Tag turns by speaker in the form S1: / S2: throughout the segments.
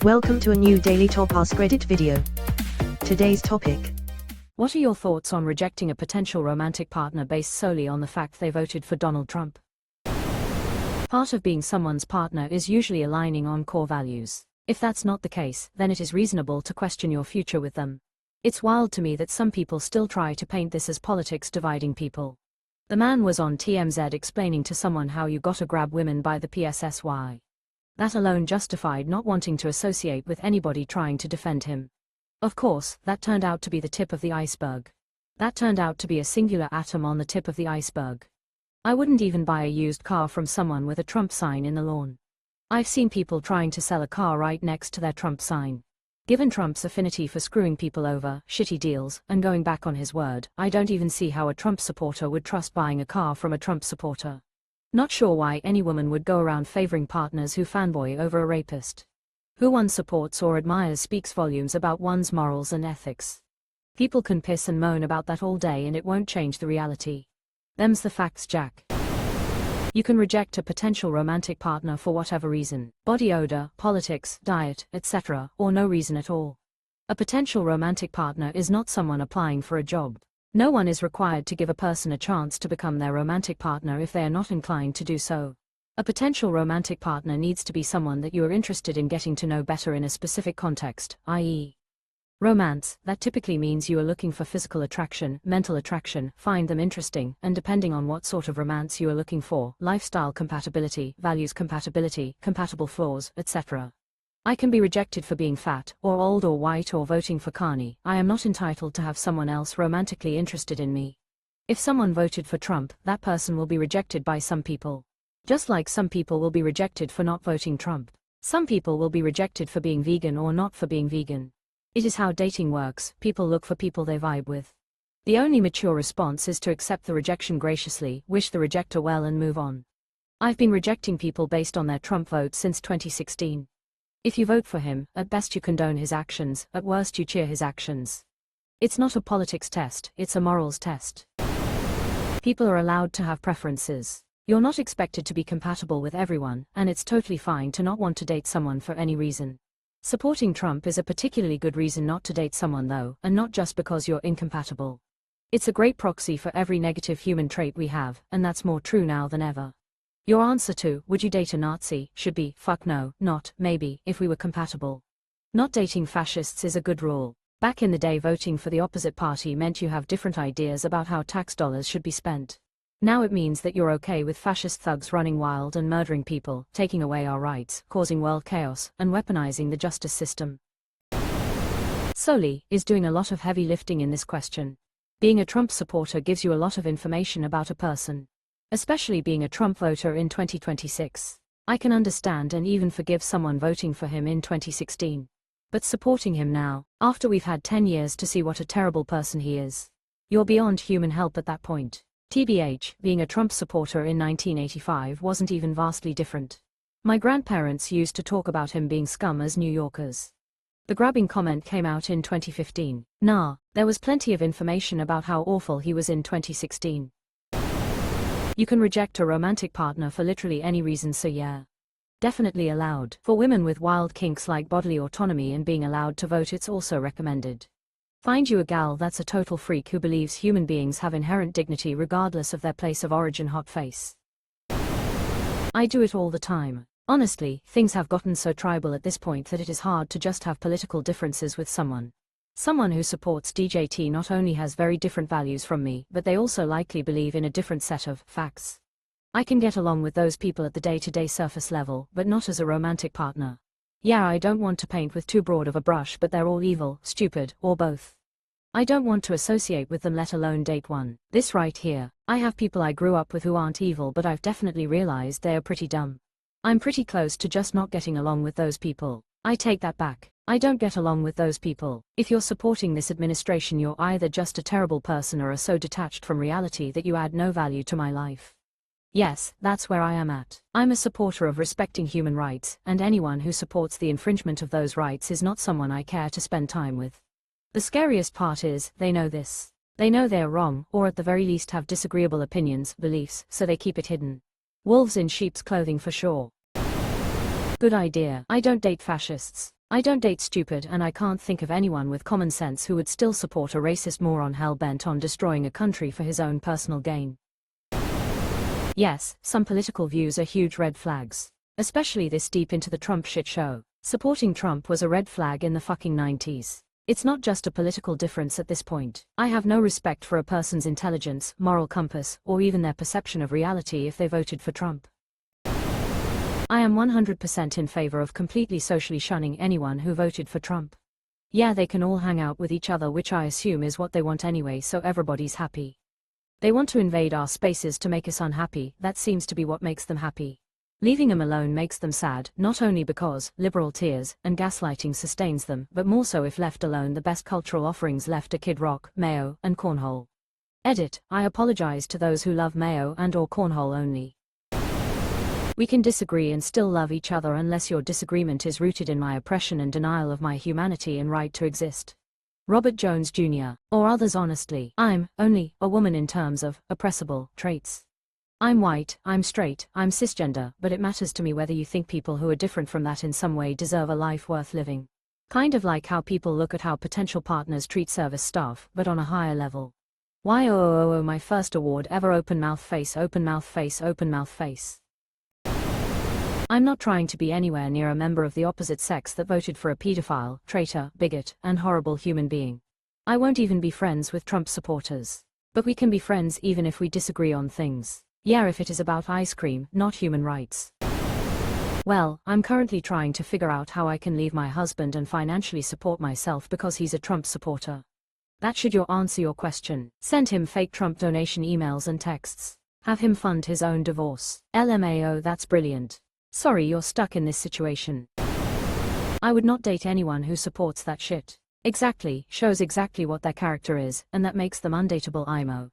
S1: Welcome to a new Daily Top Askreddit video. Today's topic.
S2: What are your thoughts on rejecting a potential romantic partner based solely on the fact they voted for Donald Trump? Part of being someone's partner is usually aligning on core values. If that's not the case, then it is reasonable to question your future with them. It's wild to me that some people still try to paint this as politics dividing people. The man was on TMZ explaining to someone how you gotta grab women by the PSSY. That alone justified not wanting to associate with anybody trying to defend him. Of course, that turned out to be the tip of the iceberg. That turned out to be a singular atom on the tip of the iceberg. I wouldn't even buy a used car from someone with a Trump sign in the lawn. I've seen people trying to sell a car right next to their Trump sign. Given Trump's affinity for screwing people over, shitty deals, and going back on his word, I don't even see how a Trump supporter would trust buying a car from a Trump supporter. Not sure why any woman would go around favoring partners who fanboy over a rapist. Who one supports or admires speaks volumes about one's morals and ethics. People can piss and moan about that all day and it won't change the reality. Them's the facts, Jack. You can reject a potential romantic partner for whatever reason: body odor, politics, diet, etc., or no reason at all. A potential romantic partner is not someone applying for a job. No one is required to give a person a chance to become their romantic partner if they are not inclined to do so. A potential romantic partner needs to be someone that you are interested in getting to know better in a specific context, i.e. romance. That typically means you are looking for physical attraction, mental attraction, find them interesting, and depending on what sort of romance you are looking for, lifestyle compatibility, values compatibility, compatible flaws, etc. I can be rejected for being fat, or old or white or voting for Carney. I am not entitled to have someone else romantically interested in me. If someone voted for Trump, that person will be rejected by some people. Just like some people will be rejected for not voting Trump. Some people will be rejected for being vegan or not for being vegan. It is how dating works. People look for people they vibe with. The only mature response is to accept the rejection graciously, wish the rejecter well and move on. I've been rejecting people based on their Trump vote since 2016. If you vote for him, at best you condone his actions, at worst you cheer his actions. It's not a politics test, it's a morals test. People are allowed to have preferences. You're not expected to be compatible with everyone, and it's totally fine to not want to date someone for any reason. Supporting Trump is a particularly good reason not to date someone though, and not just because you're incompatible. It's a great proxy for every negative human trait we have, and that's more true now than ever. Your answer to, would you date a Nazi, should be, fuck no, not, maybe, if we were compatible. Not dating fascists is a good rule. Back in the day, voting for the opposite party meant you have different ideas about how tax dollars should be spent. Now it means that you're okay with fascist thugs running wild and murdering people, taking away our rights, causing world chaos, and weaponizing the justice system. Solely is doing a lot of heavy lifting in this question. Being a Trump supporter gives you a lot of information about a person. Especially being a Trump voter in 2026. I can understand and even forgive someone voting for him in 2016. But supporting him now, after we've had 10 years to see what a terrible person he is. You're beyond human help at that point. TBH, being a Trump supporter in 1985 wasn't even vastly different. My grandparents used to talk about him being scum as New Yorkers. The grabbing comment came out in 2015. Nah, there was plenty of information about how awful he was in 2016. You can reject a romantic partner for literally any reason, so yeah. Definitely allowed. For women with wild kinks like bodily autonomy and being allowed to vote, it's also recommended. Find you a gal that's a total freak who believes human beings have inherent dignity regardless of their place of origin. Hot face. I do it all the time. Honestly, things have gotten so tribal at this point that it is hard to just have political differences with someone. Someone who supports DJT not only has very different values from me, but they also likely believe in a different set of facts. I can get along with those people at the day-to-day surface level, but not as a romantic partner. Yeah, I don't want to paint with too broad of a brush, but they're all evil, stupid, or both. I don't want to associate with them, let alone date one. This right here, I have people I grew up with who aren't evil, but I've definitely realized they are pretty dumb. I'm pretty close to just not getting along with those people. I take that back. I don't get along with those people. If you're supporting this administration, you're either just a terrible person or are so detached from reality that you add no value to my life. Yes, that's where I am at. I'm a supporter of respecting human rights, and anyone who supports the infringement of those rights is not someone I care to spend time with. The scariest part is, they know this. They know they're wrong, or at the very least have disagreeable opinions, beliefs, so they keep it hidden. Wolves in sheep's clothing for sure. Good idea. I don't date fascists. I don't date stupid, and I can't think of anyone with common sense who would still support a racist moron hell-bent on destroying a country for his own personal gain. Yes, some political views are huge red flags. Especially this deep into the Trump shit show. Supporting Trump was a red flag in the fucking 90s. It's not just a political difference at this point. I have no respect for a person's intelligence, moral compass, or even their perception of reality if they voted for Trump. I am 100% in favor of completely socially shunning anyone who voted for Trump. Yeah, they can all hang out with each other, which I assume is what they want anyway, so everybody's happy. They want to invade our spaces to make us unhappy. That seems to be what makes them happy. Leaving them alone makes them sad, not only because liberal tears and gaslighting sustains them, but more so if left alone. The best cultural offerings left are Kid Rock, Mayo, and Cornhole. Edit, I apologize to those who love Mayo and or Cornhole only. We can disagree and still love each other unless your disagreement is rooted in my oppression and denial of my humanity and right to exist. Robert Jones Jr., or others. Honestly, I'm only a woman in terms of oppressible traits. I'm white, I'm straight, I'm cisgender, but it matters to me whether you think people who are different from that in some way deserve a life worth living. Kind of like how people look at how potential partners treat service staff, but on a higher level. Why my first award ever, open mouth face, open mouth face, open mouth face. I'm not trying to be anywhere near a member of the opposite sex that voted for a pedophile, traitor, bigot, and horrible human being. I won't even be friends with Trump supporters. But we can be friends even if we disagree on things. Yeah, if it is about ice cream, not human rights. Well, I'm currently trying to figure out how I can leave my husband and financially support myself because he's a Trump supporter. That should answer your question. Send him fake Trump donation emails and texts. Have him fund his own divorce. LMAO, that's brilliant. Sorry you're stuck in this situation. I would not date anyone who supports that shit. Exactly, shows exactly what their character is, and that makes them undateable. IMO.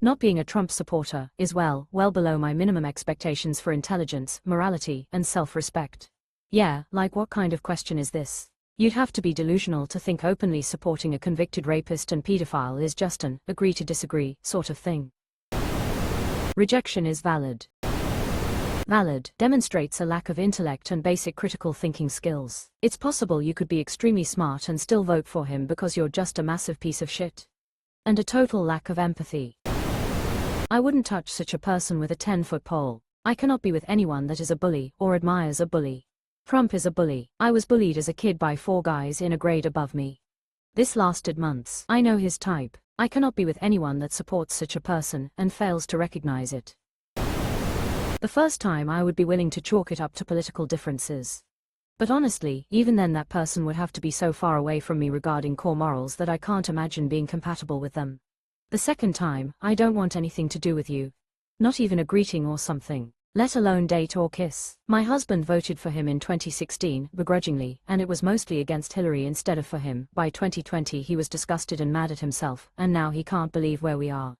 S2: Not being a Trump supporter is well below my minimum expectations for intelligence, morality, and self-respect. Yeah, like what kind of question is this? You'd have to be delusional to think openly supporting a convicted rapist and pedophile is just an agree to disagree sort of thing. Rejection is valid. Valid demonstrates a lack of intellect and basic critical thinking skills. It's possible you could be extremely smart and still vote for him because you're just a massive piece of shit. And a total lack of empathy. I wouldn't touch such a person with a 10-foot pole. I cannot be with anyone that is a bully or admires a bully. Trump is a bully. I was bullied as a kid by 4 guys in a grade above me. This lasted months. I know his type. I cannot be with anyone that supports such a person and fails to recognize it. The first time I would be willing to chalk it up to political differences. But honestly, even then that person would have to be so far away from me regarding core morals that I can't imagine being compatible with them. The second time, I don't want anything to do with you. Not even a greeting or something, let alone date or kiss. My husband voted for him in 2016, begrudgingly, and it was mostly against Hillary instead of for him. By 2020 he was disgusted and mad at himself, and now he can't believe where we are.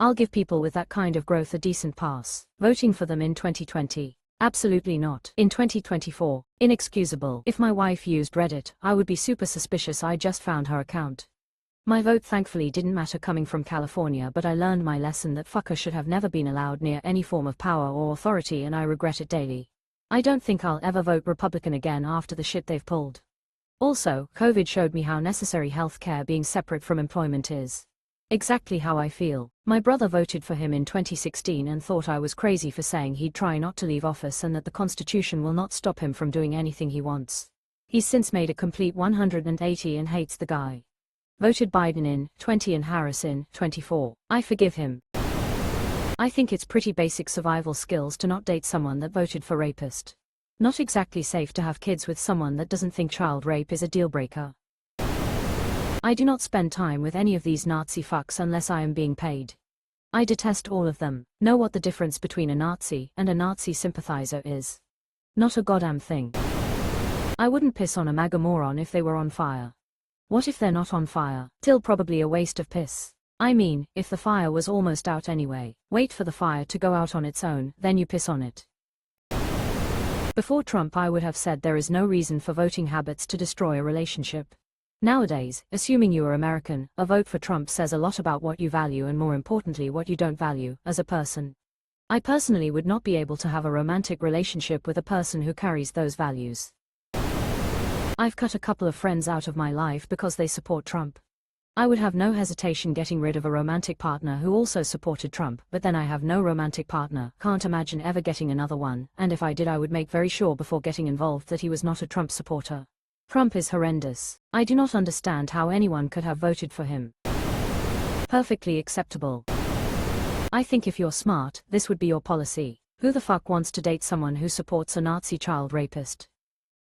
S2: I'll give people with that kind of growth a decent pass. Voting for them in 2020? Absolutely not. In 2024? Inexcusable. If my wife used Reddit, I would be super suspicious. I just found her account. My vote thankfully didn't matter coming from California, but I learned my lesson that fuckers should have never been allowed near any form of power or authority, and I regret it daily. I don't think I'll ever vote Republican again after the shit they've pulled. Also, COVID showed me how necessary healthcare being separate from employment is. Exactly how I feel. My brother voted for him in 2016 and thought I was crazy for saying he'd try not to leave office and that the Constitution will not stop him from doing anything he wants. He's since made a complete 180 and hates the guy. Voted Biden in 20 and Harris in 24. I forgive him. I think it's pretty basic survival skills to not date someone that voted for rapist. Not exactly safe to have kids with someone that doesn't think child rape is a deal breaker. I do not spend time with any of these Nazi fucks unless I am being paid. I detest all of them. Know what the difference between a Nazi and a Nazi sympathizer is? Not a goddamn thing. I wouldn't piss on a MAGA moron if they were on fire. What if they're not on fire? Still probably a waste of piss. I mean, if the fire was almost out anyway, wait for the fire to go out on its own, then you piss on it. Before Trump I would have said there is no reason for voting habits to destroy a relationship. Nowadays, assuming you are American, a vote for Trump says a lot about what you value and more importantly what you don't value, as a person. I personally would not be able to have a romantic relationship with a person who carries those values. I've cut a couple of friends out of my life because they support Trump. I would have no hesitation getting rid of a romantic partner who also supported Trump, but then I have no romantic partner, can't imagine ever getting another one, and if I did I would make very sure before getting involved that he was not a Trump supporter. Trump is horrendous. I do not understand how anyone could have voted for him. Perfectly acceptable. I think if you're smart, this would be your policy. Who the fuck wants to date someone who supports a Nazi child rapist?